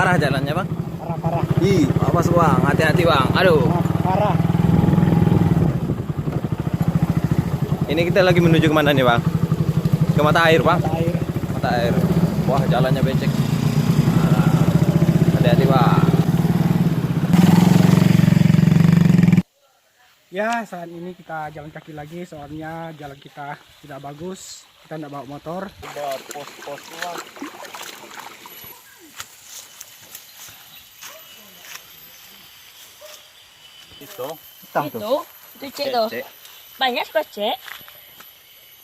parah jalannya bang. Parah. Ih, awas bang, hati-hati bang. Aduh. Parah. Ini kita lagi menuju kemana nih bang? Ke mata air bang. Mata air. Mata air. Wah jalannya becek. Hati-hati bang. Ya, saat ini kita jalan kaki lagi soalnya jalan kita tidak bagus. Kita tidak bawa motor. Bawa pos-pos bang. Itu. Itu cek tuh. Banyak kok cek.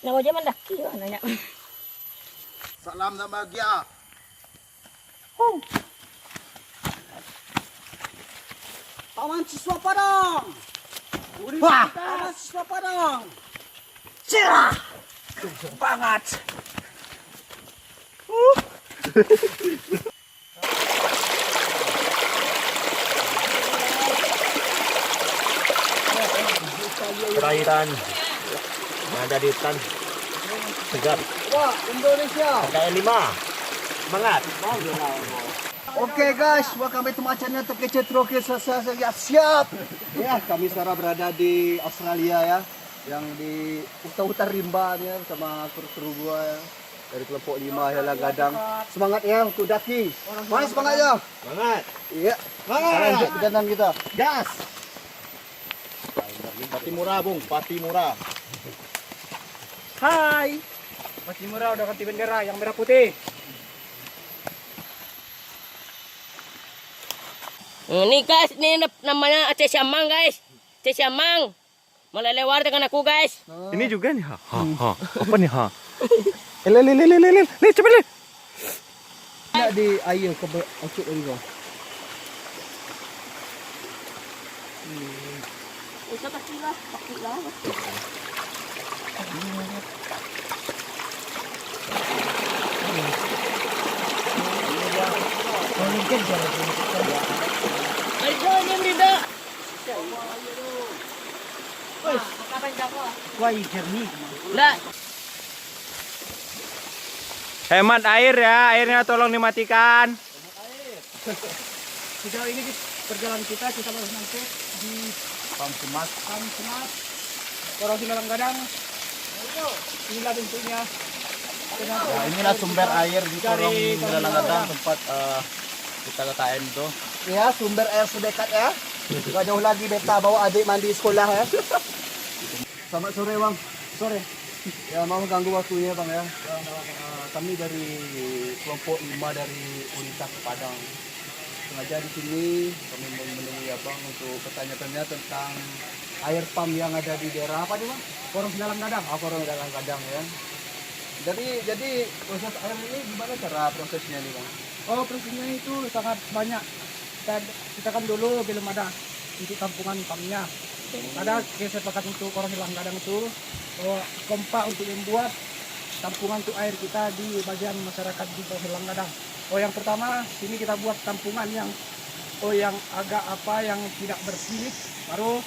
Nah, aja mendaki lah nanya. Salam dan bahagia. Paman siswa Padang. Wah, paman siswa Padang. Cerah banget. Perairan yang ada di hutan segar. Wah, Indonesia. Ada L5. Semangat. Oke guys, welcome back to my channel Terkece Troke. Saya siap. Ya, kami sekarang berada di Australia ya, yang di hutan rimba ya, sama kru-kru gua ya. Dari kelompok 5 Hela Gadang. Semangat ya untuk daki. Mana semangat ya? Semangat. Iya. Lanjut perjalanan kita. Gas. Pati murah, Bung. Pati murah. Hai. Masih murah udah ganti bendera yang merah putih. Ini guys, ini namanya Aceh Siamang guys. Aceh Siamang. Melelewar dengan aku guys. Ini juga nih. Ha. Apa nih ha? Lele, cepet le. Nak di air ke acuk tadi kau. Bisa pastilah. Ayo ini Brida. Wah, jernih. Enggak. Hemat air ya, airnya tolong dimatikan. Sejauh ini perjalanan kita harus sampai di Pamsemas. Semat, Orang Silang Gadang. Inilah bentuknya. Nah, inilah sumber air di Korong Gadang tempat kita KKN itu. Ya, sumber air sedekat ya. Gak jauh lagi beta bawa adik mandi sekolah ya. Selamat sore bang. Sore. Ya mau ganggu waktunya bang ya. Kami dari kelompok 5 dari Universitas Padang. Sengaja di sini kami menemui abang untuk bertanya-tanya tentang air pump yang ada di daerah apa nih bang? Orang Silang Gadang. Korong Gadang ya. Jadi proses air ini gimana cara prosesnya nih bang? Oh, prosesnya itu sangat banyak. Kita kan dulu belum ada untuk tampungan pumpnya. Ada kesepakatan untuk Orang Silang Gadang itu kompak untuk membuat tampungan untuk air kita di bagian masyarakat di Orang Silang Gadang. Oh, yang pertama sini kita buat tampungan yang agak yang tidak bersih, baru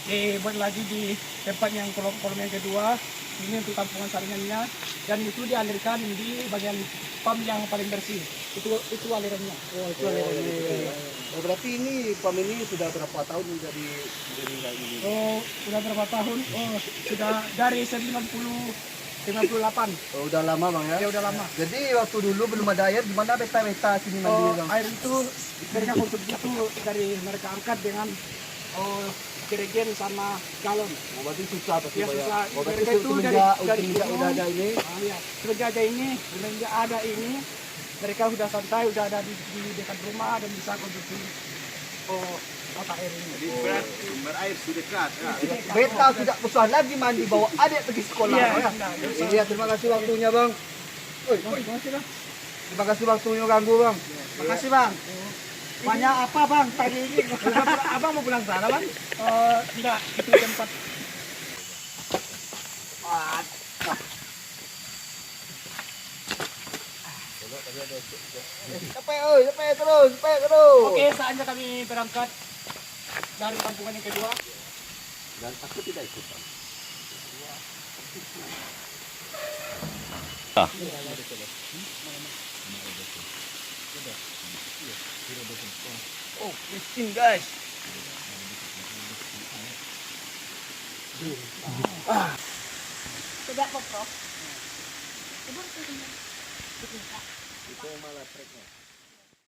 dibuat lagi di tempat yang kolom yang kedua. Ini untuk tampungan saringannya, dan itu dialirkan di bagian pump yang paling bersih. Itu alirannya. Oh itu alirannya. Oh, berarti ini pump ini sudah berapa tahun menjadi kayak gini? Oh, sudah berapa tahun? Oh, sudah dari 58. Oh, udah lama bang ya? Ya udah lama. Jadi waktu dulu belum ada air, gimana beta sini mandi Oh, bang? air itu mereka konsumsi itu dari mereka angkat dengan jerigen sama galon. Oh, berarti susah pasti Ya Pak, susah. Oh, berarti Mereka itu dari semenjak udah ada ini. Ya. Semenjak ada ini, mereka sudah santai, sudah ada di dekat rumah dan bisa konsumsi mata air ini. Jadi sumber air sudah dekat. Ya. Beta tidak usah lagi mandi bawa adik pergi sekolah. Iya, ya. Iya, terima kasih waktunya bang. Terima kasih waktunya ganggu bang. Terima kasih bang. Banyak apa bang tadi ini? Abang mau pulang sana bang? Enggak, itu tempat. Sampai terus. Oke, saatnya kami berangkat dari tampungan yang kedua. Dan aku tidak ikut bang. Licin guys. Coba kok, Bro. Ito yung mga trek niya.